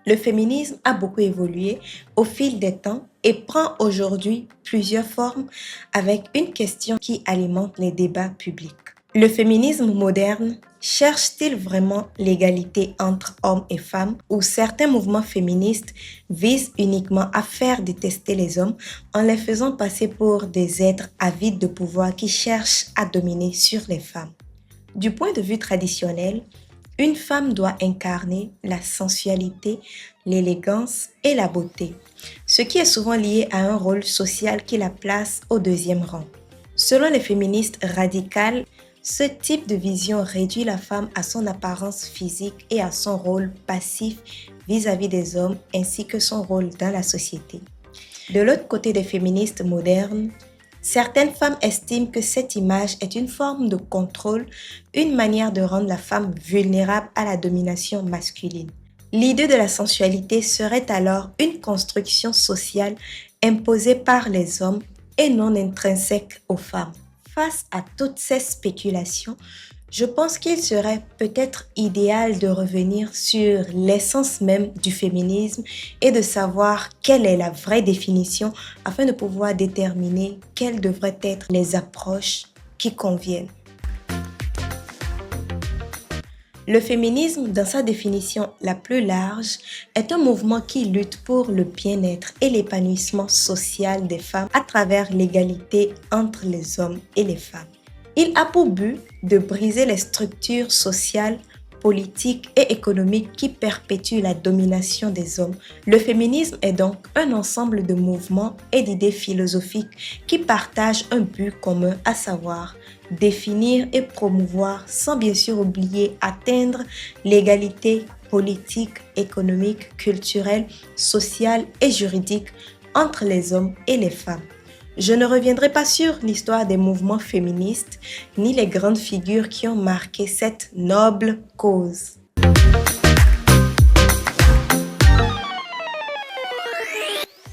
Le féminisme a beaucoup évolué au fil des temps et prend aujourd'hui plusieurs formes avec une question qui alimente les débats publics. Le féminisme moderne cherche-t-il vraiment l'égalité entre hommes et femmes ou certains mouvements féministes visent uniquement à faire détester les hommes en les faisant passer pour des êtres avides de pouvoir qui cherchent à dominer sur les femmes? Du point de vue traditionnel, une femme doit incarner la sensualité, l'élégance et la beauté, ce qui est souvent lié à un rôle social qui la place au deuxième rang. Selon les féministes radicales, ce type de vision réduit la femme à son apparence physique et à son rôle passif vis-à-vis des hommes ainsi que son rôle dans la société. De l'autre côté des féministes modernes, certaines femmes estiment que cette image est une forme de contrôle, une manière de rendre la femme vulnérable à la domination masculine. L'idée de la sensualité serait alors une construction sociale imposée par les hommes et non intrinsèque aux femmes. Face à toutes ces spéculations, je pense qu'il serait peut-être idéal de revenir sur l'essence même du féminisme et de savoir quelle est la vraie définition afin de pouvoir déterminer quelles devraient être les approches qui conviennent. Le féminisme, dans sa définition la plus large, est un mouvement qui lutte pour le bien-être et l'épanouissement social des femmes à travers l'égalité entre les hommes et les femmes. Il a pour but de briser les structures sociales, politiques et économiques qui perpétuent la domination des hommes. Le féminisme est donc un ensemble de mouvements et d'idées philosophiques qui partagent un but commun, à savoir définir et promouvoir, sans bien sûr oublier atteindre l'égalité politique, économique, culturelle, sociale et juridique entre les hommes et les femmes. Je ne reviendrai pas sur l'histoire des mouvements féministes ni les grandes figures qui ont marqué cette noble cause.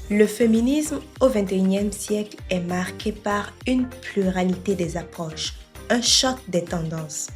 Le féminisme au XXIe siècle est marqué par une pluralité des approches, un choc des tendances.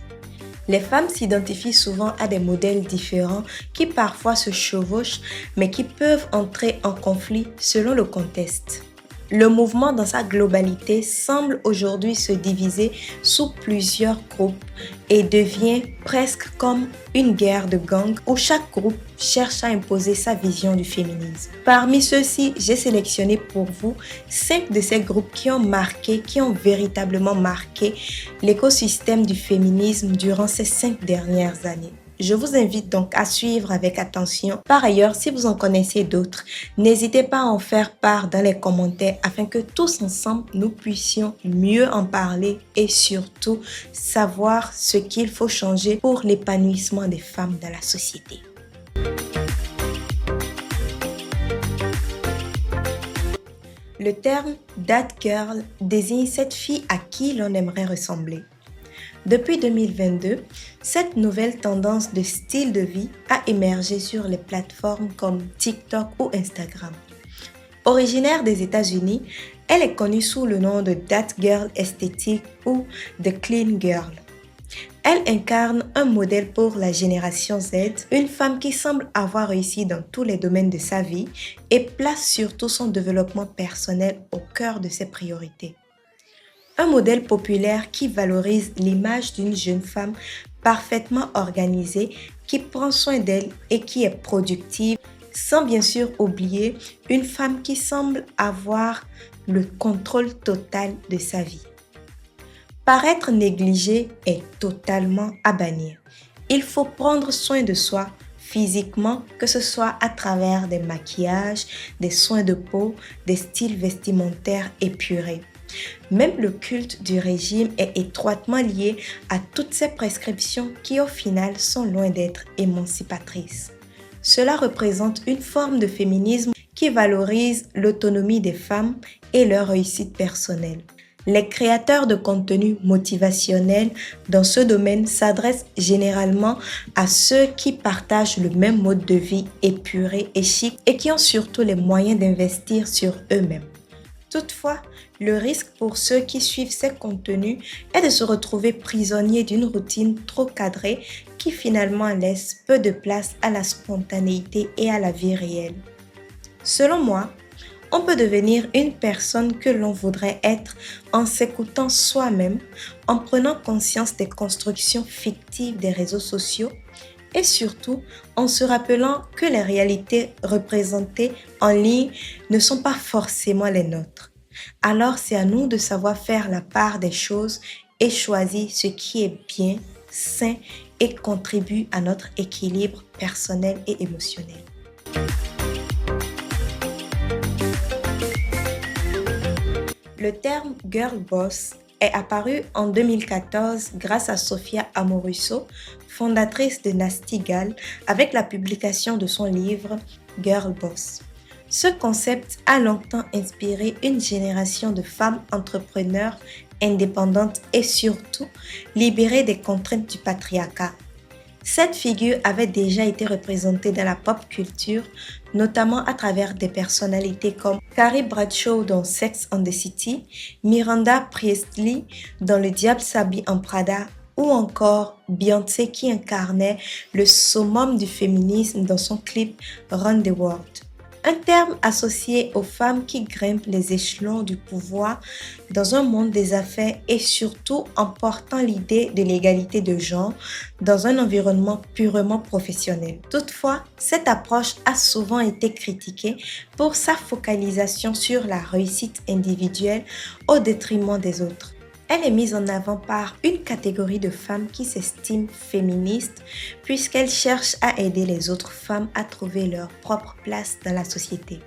Les femmes s'identifient souvent à des modèles différents qui parfois se chevauchent mais qui peuvent entrer en conflit selon le contexte. Le mouvement dans sa globalité semble aujourd'hui se diviser sous plusieurs groupes et devient presque comme une guerre de gangs où chaque groupe cherche à imposer sa vision du féminisme. Parmi ceux-ci, j'ai sélectionné pour vous 5 de ces groupes qui ont véritablement marqué l'écosystème du féminisme durant ces 5 dernières années. Je vous invite donc à suivre avec attention. Par ailleurs, si vous en connaissez d'autres, n'hésitez pas à en faire part dans les commentaires afin que tous ensemble, nous puissions mieux en parler et surtout savoir ce qu'il faut changer pour l'épanouissement des femmes dans la société. Le terme « that girl » désigne cette fille à qui l'on aimerait ressembler. Depuis 2022, cette nouvelle tendance de style de vie a émergé sur les plateformes comme TikTok ou Instagram. Originaire des États-Unis, elle est connue sous le nom de That Girl esthétique ou The Clean Girl. Elle incarne un modèle pour la génération Z, une femme qui semble avoir réussi dans tous les domaines de sa vie et place surtout son développement personnel au cœur de ses priorités. Un modèle populaire qui valorise l'image d'une jeune femme parfaitement organisée, qui prend soin d'elle et qui est productive, sans bien sûr oublier une femme qui semble avoir le contrôle total de sa vie. Paraître négligée est totalement à bannir. Il faut prendre soin de soi physiquement, que ce soit à travers des maquillages, des soins de peau, des styles vestimentaires épurés. Même le culte du régime est étroitement lié à toutes ces prescriptions qui au final sont loin d'être émancipatrices. Cela représente une forme de féminisme qui valorise l'autonomie des femmes et leur réussite personnelle. Les créateurs de contenu motivationnel dans ce domaine s'adressent généralement à ceux qui partagent le même mode de vie épuré et chic et qui ont surtout les moyens d'investir sur eux-mêmes. Toutefois, Le risque pour ceux qui suivent ces contenus est de se retrouver prisonniers d'une routine trop cadrée qui finalement laisse peu de place à la spontanéité et à la vie réelle. Selon moi, on peut devenir une personne que l'on voudrait être en s'écoutant soi-même, en prenant conscience des constructions fictives des réseaux sociaux et surtout en se rappelant que les réalités représentées en ligne ne sont pas forcément les nôtres. Alors c'est à nous de savoir faire la part des choses et choisir ce qui est bien, sain et contribue à notre équilibre personnel et émotionnel. Le terme girl boss est apparu en 2014 grâce à Sophia Amoruso, fondatrice de Nasty Gal, avec la publication de son livre Girl Boss. Ce concept a longtemps inspiré une génération de femmes entrepreneurs indépendantes et surtout libérées des contraintes du patriarcat. Cette figure avait déjà été représentée dans la pop culture, notamment à travers des personnalités comme Carrie Bradshaw dans Sex and the City, Miranda Priestly dans Le Diable s'habille en Prada ou encore Beyoncé qui incarnait le summum du féminisme dans son clip Run the World. Un terme associé aux femmes qui grimpent les échelons du pouvoir dans un monde des affaires et surtout en portant l'idée de l'égalité de genre dans un environnement purement professionnel. Toutefois, cette approche a souvent été critiquée pour sa focalisation sur la réussite individuelle au détriment des autres. Elle est mise en avant par une catégorie de femmes qui s'estiment féministes puisqu'elles cherchent à aider les autres femmes à trouver leur propre place dans la société.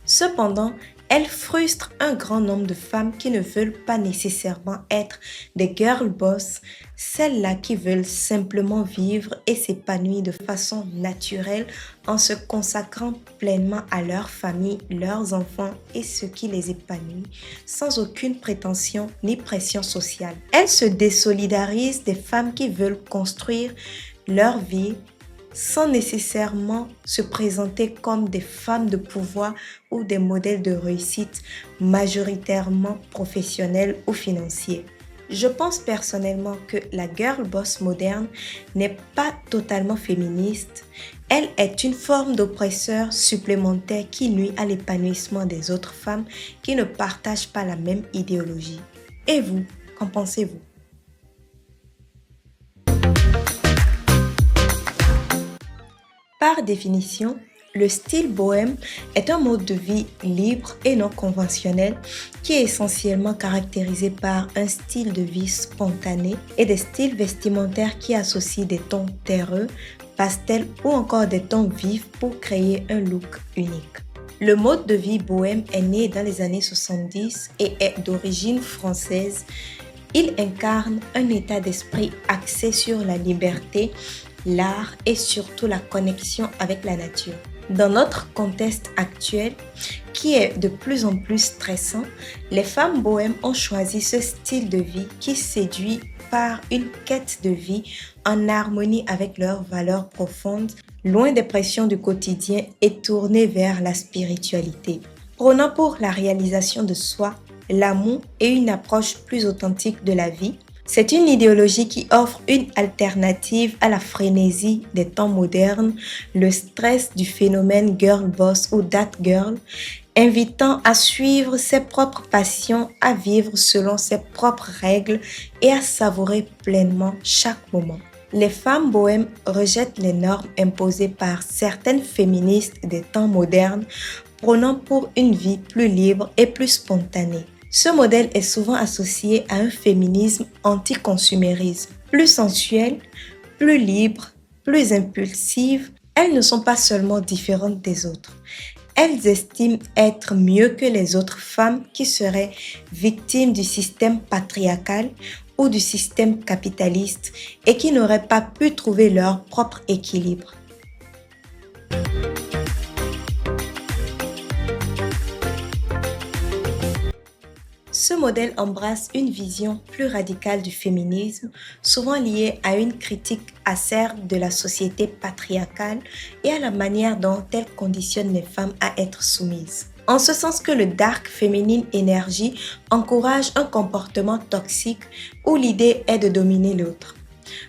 Cependant, elle frustre un grand nombre de femmes qui ne veulent pas nécessairement être des girl boss, celles-là qui veulent simplement vivre et s'épanouir de façon naturelle en se consacrant pleinement à leur famille, leurs enfants et ce qui les épanouit, sans aucune prétention ni pression sociale. Elle se désolidarise des femmes qui veulent construire leur vie sans nécessairement se présenter comme des femmes de pouvoir ou des modèles de réussite majoritairement professionnels ou financiers. Je pense personnellement que la girl boss moderne n'est pas totalement féministe. Elle est une forme d'oppresseur supplémentaire qui nuit à l'épanouissement des autres femmes qui ne partagent pas la même idéologie. Et vous, qu'en pensez-vous? Par définition, le style bohème est un mode de vie libre et non conventionnel qui est essentiellement caractérisé par un style de vie spontané et des styles vestimentaires qui associent des tons terreux, pastels ou encore des tons vifs pour créer un look unique. Le mode de vie bohème est né dans les années 70 et est d'origine française. Il incarne un état d'esprit axé sur la liberté, l'art et surtout la connexion avec la nature. Dans notre contexte actuel, qui est de plus en plus stressant, les femmes bohèmes ont choisi ce style de vie qui séduit par une quête de vie en harmonie avec leurs valeurs profondes, loin des pressions du quotidien et tournées vers la spiritualité. Prônant pour la réalisation de soi, l'amour et une approche plus authentique de la vie, c'est une idéologie qui offre une alternative à la frénésie des temps modernes, le stress du phénomène girl boss ou that girl, invitant à suivre ses propres passions, à vivre selon ses propres règles et à savourer pleinement chaque moment. Les femmes bohèmes rejettent les normes imposées par certaines féministes des temps modernes, prônant pour une vie plus libre et plus spontanée. Ce modèle est souvent associé à un féminisme anti-consumérisme. Plus sensuel, plus libre, plus impulsive, elles ne sont pas seulement différentes des autres. Elles estiment être mieux que les autres femmes qui seraient victimes du système patriarcal ou du système capitaliste et qui n'auraient pas pu trouver leur propre équilibre. Ce modèle embrasse une vision plus radicale du féminisme, souvent liée à une critique acerbe de la société patriarcale et à la manière dont elle conditionne les femmes à être soumises. en ce sens que le Dark Feminine Energy encourage un comportement toxique où l'idée est de dominer l'autre.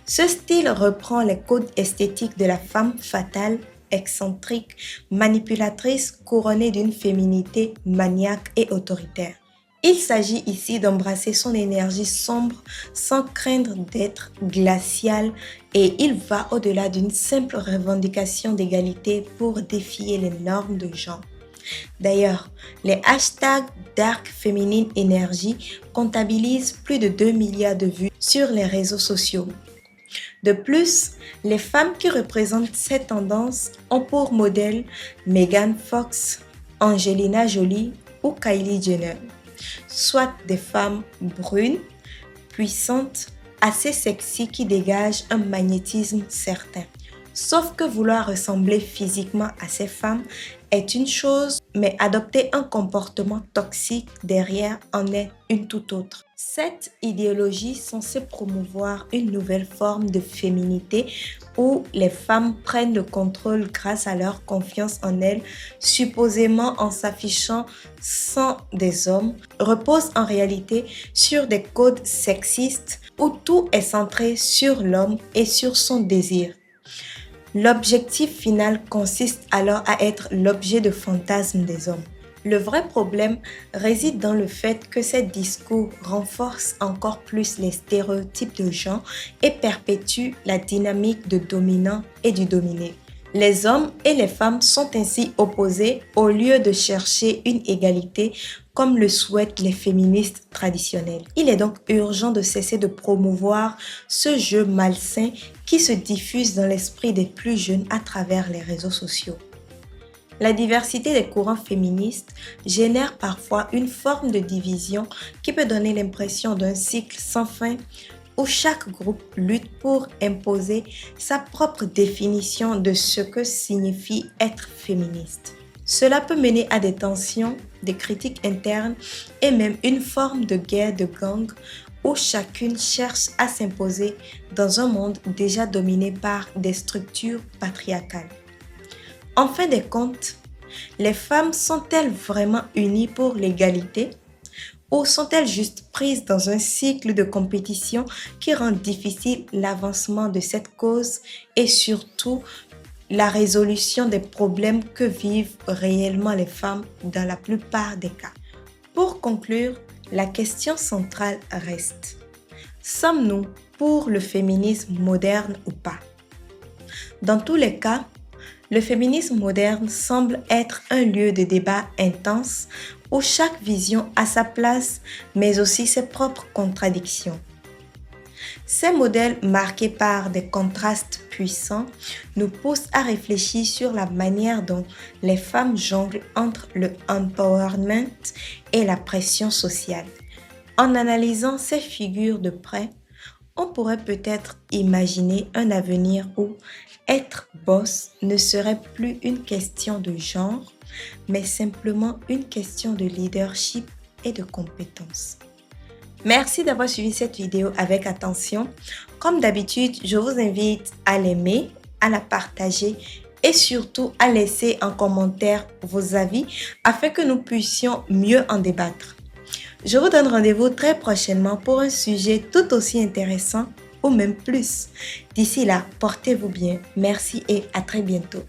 Ce style reprend les codes esthétiques de la femme fatale, excentrique, manipulatrice, couronnée d'une féminité maniaque et autoritaire. Il s'agit ici d'embrasser son énergie sombre sans craindre d'être glacial et il va au-delà d'une simple revendication d'égalité pour défier les normes de genre. D'ailleurs, les hashtags Dark Feminine Energy comptabilisent plus de 2 milliards de vues sur les réseaux sociaux. De plus, les femmes qui représentent cette tendance ont pour modèle Megan Fox, Angelina Jolie ou Kylie Jenner, soit des femmes brunes, puissantes, assez sexy qui dégagent un magnétisme certain. Sauf que vouloir ressembler physiquement à ces femmes est une chose, mais adopter un comportement toxique derrière en est une toute autre. Cette idéologie censée promouvoir une nouvelle forme de féminité où les femmes prennent le contrôle grâce à leur confiance en elles, supposément en s'affichant sans des hommes, repose en réalité sur des codes sexistes où tout est centré sur l'homme et sur son désir. L'objectif final consiste alors à être l'objet de fantasmes des hommes. Le vrai problème réside dans le fait que ces discours renforcent encore plus les stéréotypes de genre et perpétuent la dynamique de dominant et du dominé. Les hommes et les femmes sont ainsi opposés au lieu de chercher une égalité comme le souhaitent les féministes traditionnelles. Il est donc urgent de cesser de promouvoir ce jeu malsain qui se diffuse dans l'esprit des plus jeunes à travers les réseaux sociaux. La diversité des courants féministes génère parfois une forme de division qui peut donner l'impression d'un cycle sans fin où chaque groupe lutte pour imposer sa propre définition de ce que signifie être féministe. Cela peut mener à des tensions, des critiques internes et même une forme de guerre de gang où chacune cherche à s'imposer dans un monde déjà dominé par des structures patriarcales. En fin de compte, les femmes sont-elles vraiment unies pour l'égalité ou sont-elles juste prises dans un cycle de compétition qui rend difficile l'avancement de cette cause et surtout la résolution des problèmes que vivent réellement les femmes dans la plupart des cas? Pour conclure, la question centrale reste: sommes-nous pour le féminisme moderne ou pas? Dans tous les cas, le féminisme moderne semble être un lieu de débat intense où chaque vision a sa place, mais aussi ses propres contradictions. Ces modèles marqués par des contrastes puissants nous poussent à réfléchir sur la manière dont les femmes jonglent entre le empowerment et la pression sociale. En analysant ces figures de près, on pourrait peut-être imaginer un avenir où être boss ne serait plus une question de genre, mais simplement une question de leadership et de compétences. Merci d'avoir suivi cette vidéo avec attention. Comme d'habitude, je vous invite à l'aimer, à la partager et surtout à laisser en commentaire vos avis afin que nous puissions mieux en débattre. Je vous donne rendez-vous très prochainement pour un sujet tout aussi intéressant ou même plus. D'ici là, portez-vous bien. Merci et à très bientôt.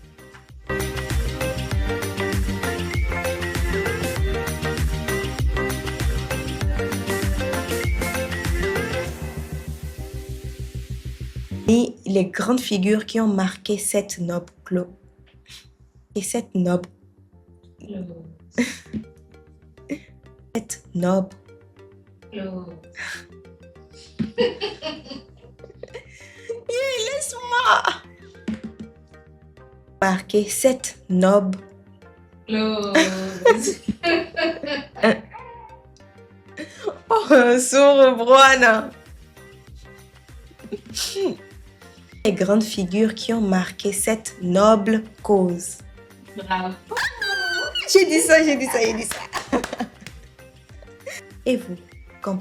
Et les grandes figures qui ont marqué cette noble et cette noble cette noble laisse-moi marquer cette noble oh, sourd Broana. Les grandes figures qui ont marqué cette noble cause. Bravo. J'ai dit ça. Et vous, qu'en